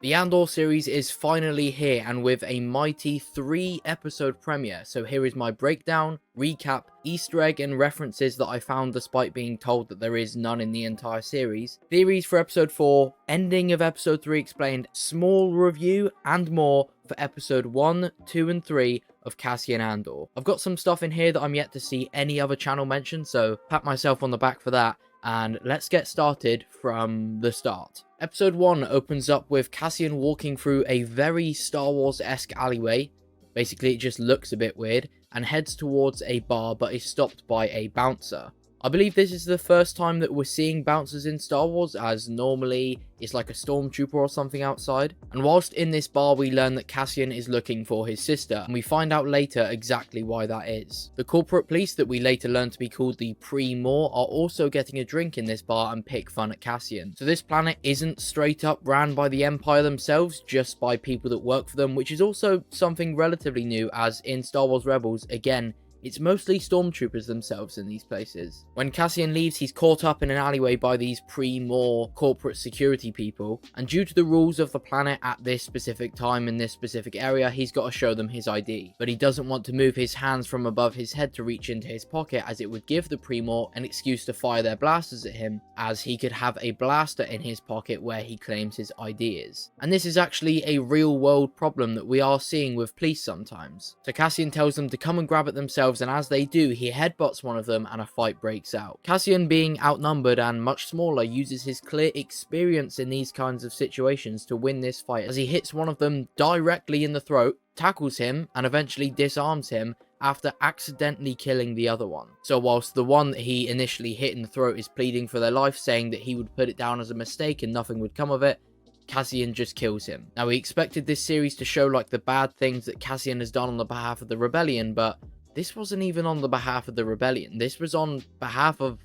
The Andor series is finally here, and with a mighty 3-episode premiere, so here is my breakdown, recap, Easter egg and references that I found despite being told that there is none in the entire series, theories for episode 4, ending of episode 3 explained, small review, and more for episode 1, 2 and 3 of Cassian Andor. I've got some stuff in here that I'm yet to see any other channel mention, so pat myself on the back for that. And let's get started from the start. Episode 1 opens up with Cassian walking through a very Star Wars-esque alleyway. Basically, it just looks a bit weird, and heads towards a bar but is stopped by a bouncer. I believe this is the first time that we're seeing bouncers in Star Wars, as normally it's like a stormtrooper or something outside. And whilst in this bar, we learn that Cassian is looking for his sister, and we find out later exactly why that is. The corporate police that we later learn to be called the Pre-More are also getting a drink in this bar and pick fun at Cassian. So this planet isn't straight up ran by the Empire themselves, just by people that work for them, which is also something relatively new, as in Star Wars Rebels, again, it's mostly stormtroopers themselves in these places. When Cassian leaves, he's caught up in an alleyway by these Pre-More corporate security people, and due to the rules of the planet at this specific time in this specific area, he's got to show them his ID. But he doesn't want to move his hands from above his head to reach into his pocket, as it would give the Pre-More an excuse to fire their blasters at him, as he could have a blaster in his pocket where he claims his ID is. And this is actually a real world problem that we are seeing with police sometimes. So Cassian tells them to come and grab it themselves, and as they do, he headbutts one of them and a fight breaks out. Cassian, being outnumbered and much smaller, uses his clear experience in these kinds of situations to win this fight, as he hits one of them directly in the throat, tackles him, and eventually disarms him after accidentally killing the other one. So whilst the one that he initially hit in the throat is pleading for their life, saying that he would put it down as a mistake and nothing would come of it, Cassian just kills him. Now, we expected this series to show like the bad things that Cassian has done on the behalf of the rebellion, but this wasn't even on the behalf of the rebellion. This was on behalf of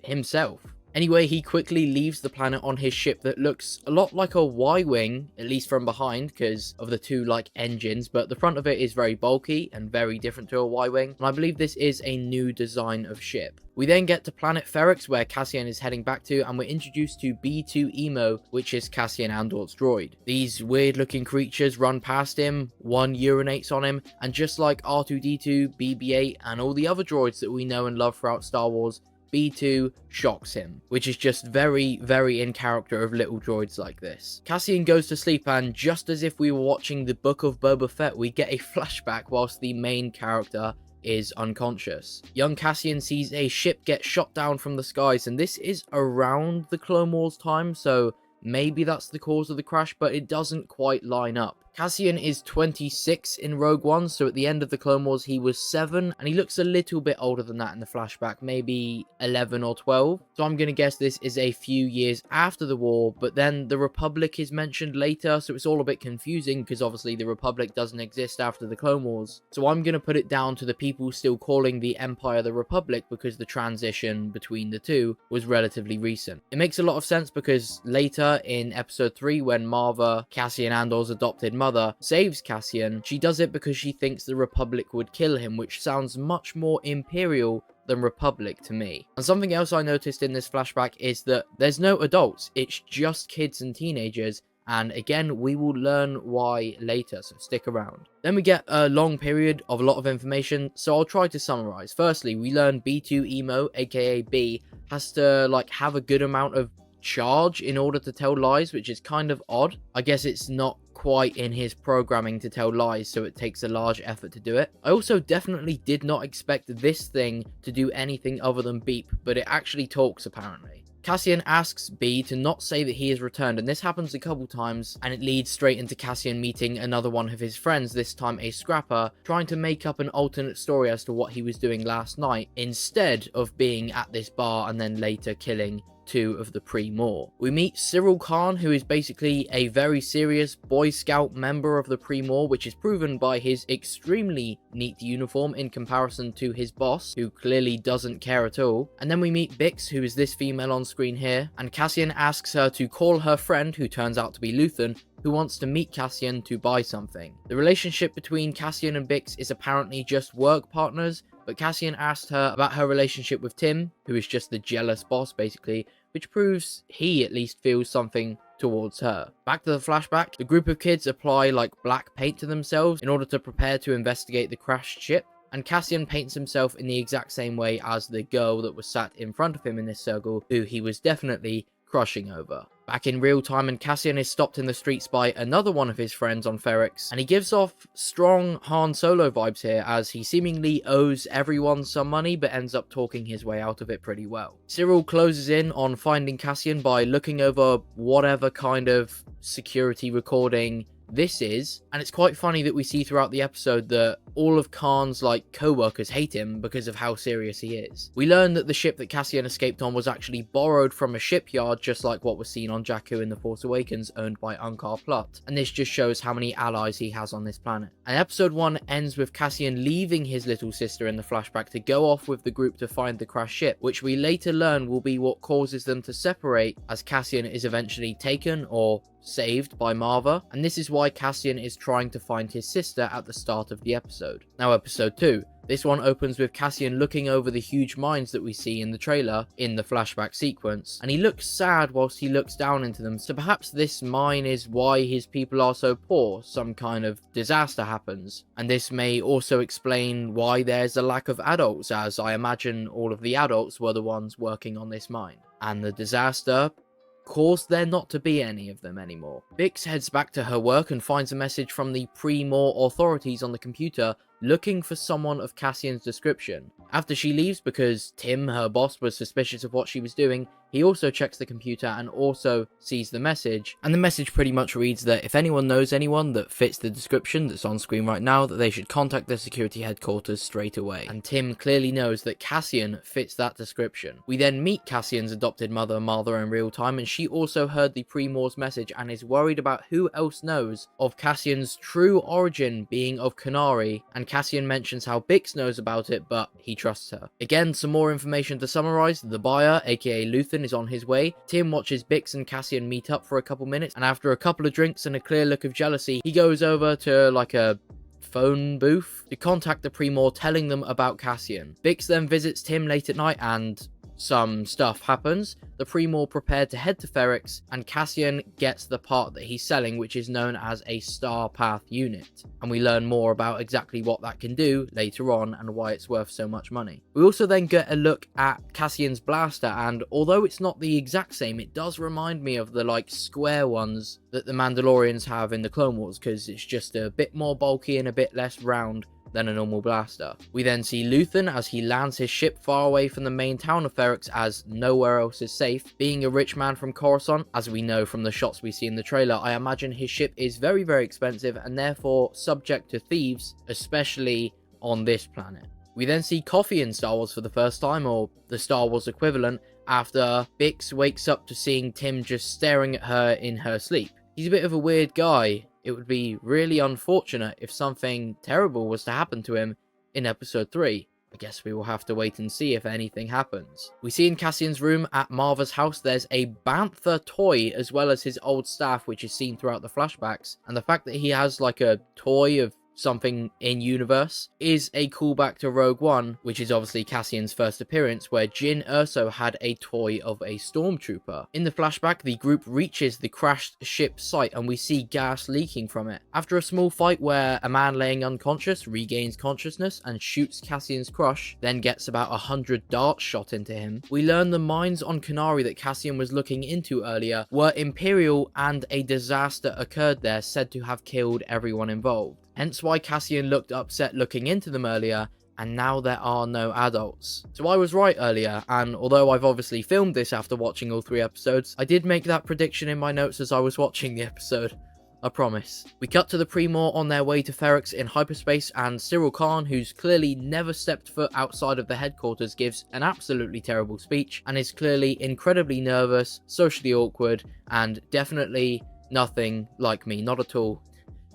himself. Anyway, he quickly leaves the planet on his ship that looks a lot like a Y-Wing, at least from behind, because of the two, like, engines, but the front of it is very bulky and very different to a Y-Wing, and I believe this is a new design of ship. We then get to planet Ferrix, where Cassian is heading back to, and we're introduced to B2EMO, which is Cassian Andor's droid. These weird-looking creatures run past him, one urinates on him, and just like R2-D2, BB-8, and all the other droids that we know and love throughout Star Wars, B2 shocks him, which is just very, very in character of little droids like this. Cassian goes to sleep, and just as if we were watching the Book of Boba Fett, we get a flashback whilst the main character is unconscious. Young Cassian sees a ship get shot down from the skies, and this is around the Clone Wars time, so maybe that's the cause of the crash, but it doesn't quite line up. Cassian is 26 in Rogue One, so at the end of the Clone Wars he was 7, and he looks a little bit older than that in the flashback, maybe 11 or 12. So I'm going to guess this is a few years after the war, but then the Republic is mentioned later, so it's all a bit confusing because obviously the Republic doesn't exist after the Clone Wars. So I'm going to put it down to the people still calling the Empire the Republic, because the transition between the two was relatively recent. It makes a lot of sense because later in episode 3, when Marva, Cassian Andor's adopted mother, saves Cassian, she does it because she thinks the Republic would kill him, which sounds much more Imperial than Republic to me. And something else I noticed in this flashback is that there's no adults, it's just kids and teenagers, and again, we will learn why later, so stick around. Then we get a long period of a lot of information, so I'll try to summarize. Firstly, we learn B2EMO, aka B, has to like have a good amount of charge in order to tell lies, which is kind of odd. I guess it's not quite in his programming to tell lies, so it takes a large effort to do it. I also definitely did not expect this thing to do anything other than beep, but it actually talks apparently. Cassian asks B to not say that he has returned, and this happens a couple times, and it leads straight into Cassian meeting another one of his friends, this time a scrapper, trying to make up an alternate story as to what he was doing last night, instead of being at this bar and then later killing 2 of the Pre-More. We meet Cyril Khan, who is basically a very serious Boy Scout member of the Pre-More, which is proven by his extremely neat uniform in comparison to his boss, who clearly doesn't care at all. And then we meet Bix, who is this female on screen here, and Cassian asks her to call her friend, who turns out to be Luthen, who wants to meet Cassian to buy something. The relationship between Cassian and Bix is apparently just work partners, but Cassian asked her about her relationship with Tim, who is just the jealous boss basically, which proves he at least feels something towards her. Back to the flashback, the group of kids apply like black paint to themselves in order to prepare to investigate the crashed ship, and Cassian paints himself in the exact same way as the girl that was sat in front of him in this circle, who he was definitely crushing over. Back in real time, and Cassian is stopped in the streets by another one of his friends on Ferrix, and he gives off strong Han Solo vibes here, as he seemingly owes everyone some money but ends up talking his way out of it pretty well. Cyril closes in on finding Cassian by looking over whatever kind of security recording this is, and it's quite funny that we see throughout the episode that all of Khan's like co-workers hate him because of how serious he is. We learn that the ship that Cassian escaped on was actually borrowed from a shipyard, just like what was seen on Jakku in The Force Awakens, owned by Unkar Plutt, and this just shows how many allies he has on this planet. And episode 1 ends with Cassian leaving his little sister in the flashback to go off with the group to find the crashed ship, which we later learn will be what causes them to separate, as Cassian is eventually taken or saved by Maarva, and this is why Cassian is trying to find his sister at the start of the episode. Now episode 2. This one opens with Cassian looking over the huge mines that we see in the trailer in the flashback sequence, and he looks sad whilst he looks down into them, so perhaps this mine is why his people are so poor. Some kind of disaster happens, and this may also explain why there's a lack of adults, as I imagine all of the adults were the ones working on this mine, and the disaster caused there not to be any of them anymore. Bix heads back to her work and finds a message from the pre-Maw authorities on the computer looking for someone of Cassian's description. After she leaves, because Tim, her boss, was suspicious of what she was doing, he also checks the computer and also sees the message, and the message pretty much reads that if anyone knows anyone that fits the description that's on screen right now, that they should contact their security headquarters straight away. And Tim clearly knows that Cassian fits that description. We then meet Cassian's adopted mother, Maarva, in real time, and she also heard the pre-Maw's message and is worried about who else knows of Cassian's true origin being of Kenari, and Cassian mentions how Bix knows about it, but he trusts her. Again, some more information to summarize: the buyer, aka Luthen, is on his way. Tim watches Bix and Cassian meet up for a couple minutes, and after a couple of drinks and a clear look of jealousy, he goes over to like a phone booth to contact the pre-Maw, telling them about Cassian. Bix then visits Tim late at night and some stuff happens. The pre-Maw prepared to head to Ferrix, and Cassian gets the part that he's selling, which is known as a Star Path unit, and we learn more about exactly what that can do later on and why it's worth so much money. We also then get a look at Cassian's blaster, and although it's not the exact same, it does remind me of the like square ones that the Mandalorians have in the Clone Wars, because it's just a bit more bulky and a bit less round than a normal blaster. We then see Luthen as he lands his ship far away from the main town of Ferrix, as nowhere else is safe. Being a rich man from Coruscant, as we know from the shots we see in the trailer, I imagine his ship is very, very expensive and therefore subject to thieves, especially on this planet. We then see Coffee in Star Wars for the first time, or the Star Wars equivalent, after Bix wakes up to seeing Tim just staring at her in her sleep. He's a bit of a weird guy. It would be really unfortunate if something terrible was to happen to him in episode 3. I guess we will have to wait and see if anything happens. We see in Cassian's room at Maarva's house there's a Bantha toy as well as his old staff, which is seen throughout the flashbacks, and the fact that he has like a toy of something in universe is a callback to Rogue One, which is obviously Cassian's first appearance, where Jyn Erso had a toy of a stormtrooper. In the flashback, the group reaches the crashed ship site and we see gas leaking from it. After a small fight where a man laying unconscious regains consciousness and shoots Cassian's crush, then gets about 100 darts shot into him, we learn the mines on Kenari that Cassian was looking into earlier were Imperial, and a disaster occurred there said to have killed everyone involved. Hence why Cassian looked upset looking into them earlier, and now there are no adults. So I was right earlier, and although I've obviously filmed this after watching all 3 episodes, I did make that prediction in my notes as I was watching the episode. I promise. We cut to the pre-Maw on their way to Ferrix in hyperspace, and Cyril Khan, who's clearly never stepped foot outside of the headquarters, gives an absolutely terrible speech, and is clearly incredibly nervous, socially awkward, and definitely nothing like me. Not at all.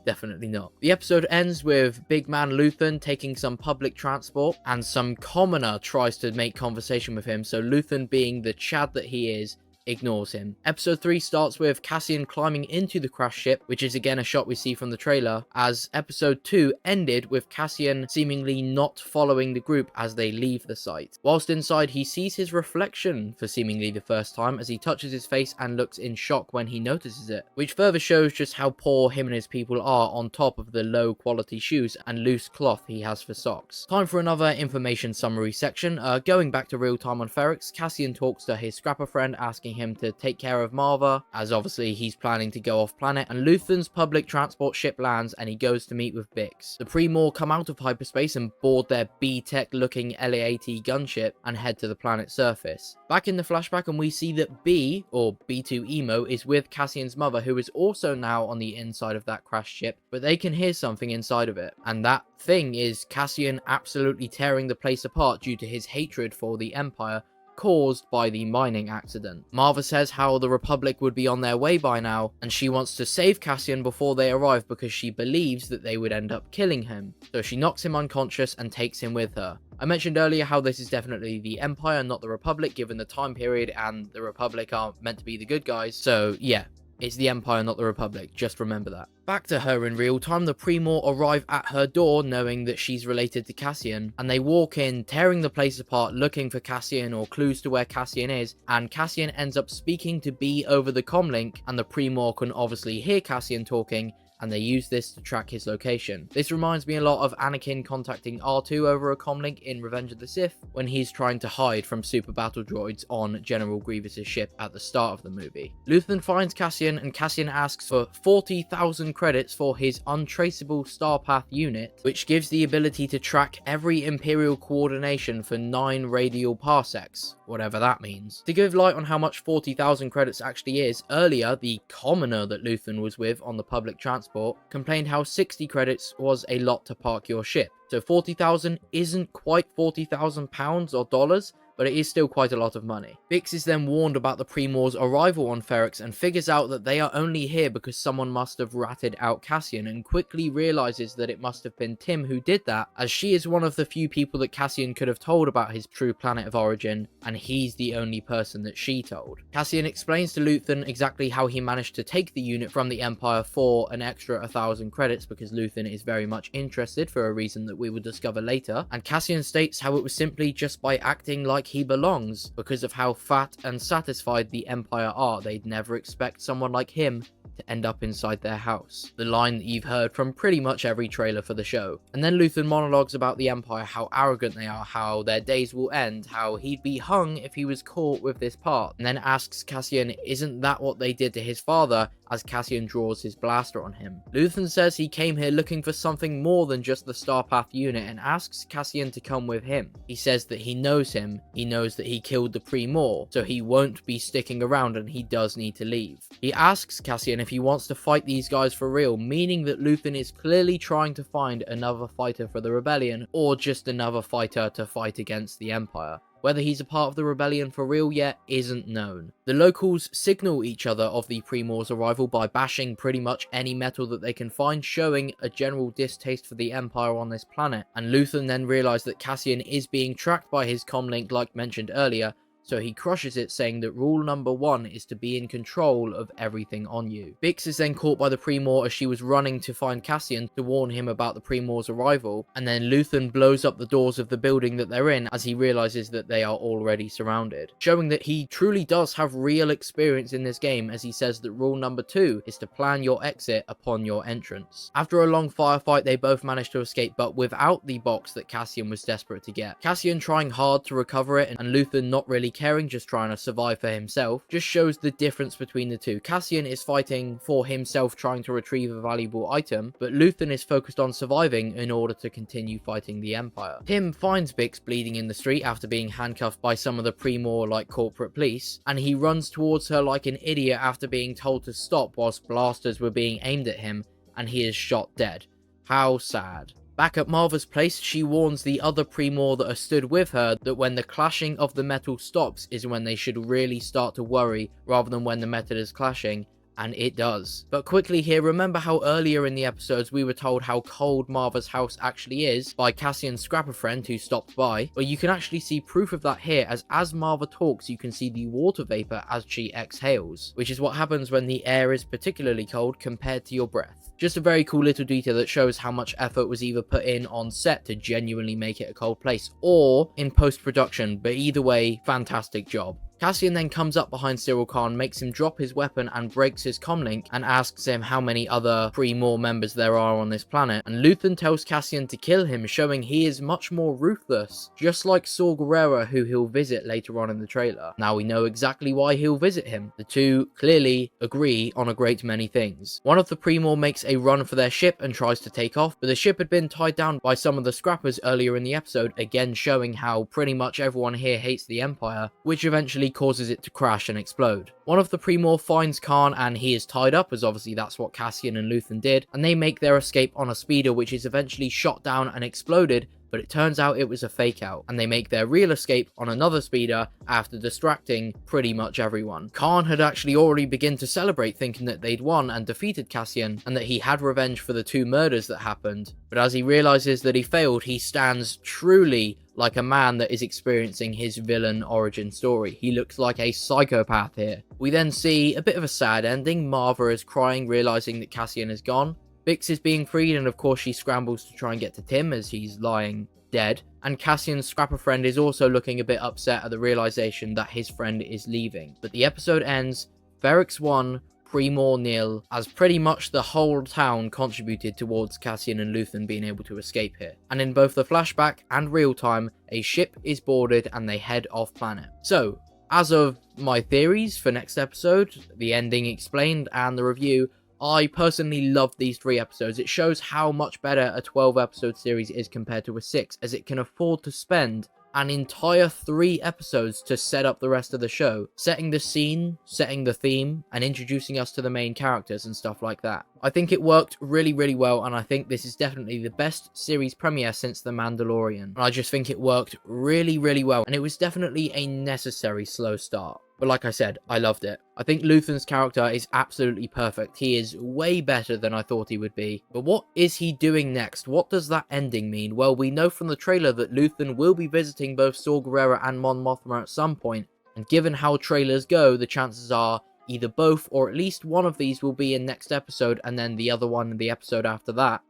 Definitely not. The episode ends with big man Luthen taking some public transport, and some commoner tries to make conversation with him, so Luthen, being the Chad that he is, ignores him. Episode 3 starts with Cassian climbing into the crash ship, which is again a shot we see from the trailer, as episode 2 ended with Cassian seemingly not following the group as they leave the site. Whilst inside, he sees his reflection for seemingly the first time as he touches his face and looks in shock when he notices it, which further shows just how poor him and his people are on top of the low quality shoes and loose cloth he has for socks. Time for another information summary section. Going back to real time on Ferrix, Cassian talks to his scrapper friend asking him to take care of Marva, as obviously he's planning to go off planet, and Luthen's public transport ship lands and he goes to meet with Bix. The Pre-Maw come out of hyperspace and board their B-Tech looking LA-AT gunship and head to the planet's surface. Back in the flashback, and we see that B, or B2 Emo, is with Cassian's mother, who is also now on the inside of that crashed ship, but they can hear something inside of it, and that thing is Cassian absolutely tearing the place apart due to his hatred for the Empire caused by the mining accident. Marva says how the Republic would be on their way by now, and she wants to save Cassian before they arrive because she believes that they would end up killing him. So she knocks him unconscious and takes him with her. I mentioned earlier how this is definitely the Empire, not the Republic, given the time period, and the Republic are meant to be the good guys. So yeah, it's the Empire, not the Republic, just remember that. Back to her in real time, the Pre-Maw arrive at her door knowing that she's related to Cassian, and they walk in, tearing the place apart, looking for Cassian or clues to where Cassian is, and Cassian ends up speaking to B over the comlink, and the Pre-Maw can obviously hear Cassian talking, and they use this to track his location. This reminds me a lot of Anakin contacting R2 over a comlink in Revenge of the Sith when he's trying to hide from super battle droids on General Grievous's ship at the start of the movie. Luthen finds Cassian, and Cassian asks for 40,000 credits for his untraceable Starpath unit, which gives the ability to track every Imperial coordination for 9 radial parsecs, whatever that means. To give light on how much 40,000 credits actually is, earlier the commoner that Luthen was with on the public transport complained how 60 credits was a lot to park your ship. So 40,000 isn't quite 40,000 pounds or dollars, but it is still quite a lot of money. Bix is then warned about the Pre-Maw's arrival on Ferrix and figures out that they are only here because someone must have ratted out Cassian, and quickly realizes that it must have been Tim who did that, as she is one of the few people that Cassian could have told about his true planet of origin, and he's the only person that she told. Cassian explains to Luthen exactly how he managed to take the unit from the Empire for an extra 1,000 credits, because Luthen is very much interested for a reason that we will discover later, and Cassian states how it was simply just by acting like he belongs. Because of how fat and satisfied the Empire are, they'd never expect someone like him to end up inside their house. The line that you've heard from pretty much every trailer for the show. And then Luthen monologues about the Empire, how arrogant they are, how their days will end, how he'd be hung if he was caught with this part, and then asks Cassian, isn't that what they did to his father, as Cassian draws his blaster on him. Luthen says he came here looking for something more than just the Starpath unit, and asks Cassian to come with him. He says that he knows him, he knows that he killed the Pre-Maw, so he won't be sticking around and he does need to leave. He asks Cassian if he wants to fight these guys for real, meaning that Luthen is clearly trying to find another fighter for the rebellion, or just another fighter to fight against the Empire. Whether he's a part of the rebellion for real yet isn't known. The locals signal each other of the Pre-Maw's arrival by bashing pretty much any metal that they can find, showing a general distaste for the Empire on this planet, and Luthen then realizes that Cassian is being tracked by his comlink like mentioned earlier, so he crushes it, saying that rule number 1 is to be in control of everything on you. Bix is then caught by the Pre-Maw as she was running to find Cassian to warn him about the Pre-Maw's arrival, and then Luthen blows up the doors of the building that they're in as he realizes that they are already surrounded, showing that he truly does have real experience in this game, as he says that rule number 2 is to plan your exit upon your entrance. After a long firefight, they both manage to escape, but without the box that Cassian was desperate to get. Cassian trying hard to recover it, and Luthen not really caring, just trying to survive for himself, just shows the difference between the two. Cassian is fighting for himself, trying to retrieve a valuable item, but Luthen is focused on surviving in order to continue fighting the Empire. Tim finds Bix bleeding in the street after being handcuffed by some of the Pre-Maw like corporate police, and he runs towards her like an idiot after being told to stop whilst blasters were being aimed at him, and he is shot dead. How sad. Back at Marva's place, she warns the other Pre-Maw that are stood with her that when the clashing of the metal stops is when they should really start to worry, rather than when the metal is clashing, And it does. But quickly here, remember how earlier in the episodes we were told how cold Marva's house actually is by Cassian's scrapper friend who stopped by? Well, you can actually see proof of that here, as Marva talks you can see the water vapor as she exhales, which is what happens when the air is particularly cold compared to your breath. Just a very cool little detail that shows how much effort was either put in on set to genuinely make it a cold place, or in post-production, but either way, fantastic job. Cassian then comes up behind Cyril Khan, makes him drop his weapon and breaks his comlink, and asks him how many other pre-Maw members there are on this planet, and Luthen tells Cassian to kill him, showing he is much more ruthless, just like Saw Gerrera, who he'll visit later on in the trailer. Now we know exactly why he'll visit him. The two clearly agree on a great many things. One of the pre-Maw makes a run for their ship and tries to take off, but the ship had been tied down by some of the scrappers earlier in the episode, again showing how pretty much everyone here hates the Empire, which eventually causes it to crash and explode. One of the pre-Maw finds Khan and he is tied up, as obviously that's what Cassian and Luthen did, and they make their escape on a speeder which is eventually shot down and exploded, but it turns out it was a fake out, and they make their real escape on another speeder after distracting pretty much everyone. Khan had actually already begun to celebrate, thinking that they'd won and defeated Cassian, and that he had revenge for the 2 murders that happened, but as he realizes that he failed, he stands truly like a man that is experiencing his villain origin story. He looks like a psychopath here. We then see a bit of a sad ending. Marva is crying, realizing that Cassian is gone. Bix is being freed, and of course she scrambles to try and get to Tim as he's lying dead. And Cassian's scrapper friend is also looking a bit upset at the realization that his friend is leaving. But the episode ends, Ferrix won, pre-Maw nil, as pretty much the whole town contributed towards Cassian and Luthen being able to escape here. And in both the flashback and real time, a ship is boarded and they head off planet. So, as of my theories for next episode, the ending explained and the review, I personally loved these 3 episodes. It shows how much better a 12 episode series is compared to a 6, as it can afford to spend an entire 3 episodes to set up the rest of the show, setting the scene, setting the theme, and introducing us to the main characters and stuff like that. I think it worked really, really well, and I think this is definitely the best series premiere since The Mandalorian. And I just think it worked really, really well, and it was definitely a necessary slow start. But like I said, I loved it. I think Luthen's character is absolutely perfect. He is way better than I thought he would be. But what is he doing next? What does that ending mean? Well, we know from the trailer that Luthen will be visiting both Saw Gerrera and Mon Mothma at some point. And given how trailers go, the chances are either both or at least one of these will be in next episode, and then the other one in the episode after that.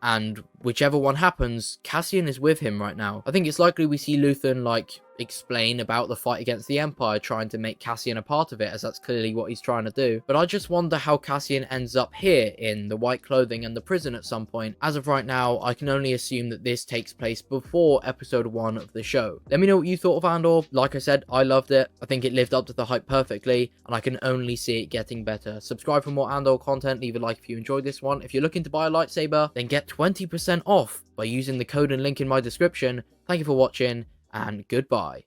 And whichever one happens, Cassian is with him right now. I think it's likely we see Luthen, like, explain about the fight against the Empire, trying to make Cassian a part of it, as that's clearly what he's trying to do. But I just wonder how Cassian ends up here in the white clothing and the prison at some point. As of right now, I can only assume that this takes place before episode 1 of the show. Let me know what you thought of Andor. Like I said, I loved it. I think it lived up to the hype perfectly, and I can only see it getting better. Subscribe for more Andor content, leave a like if you enjoyed this one. If you're looking to buy a lightsaber, then get 20% off by using the code and link in my description. Thank you for watching, and goodbye.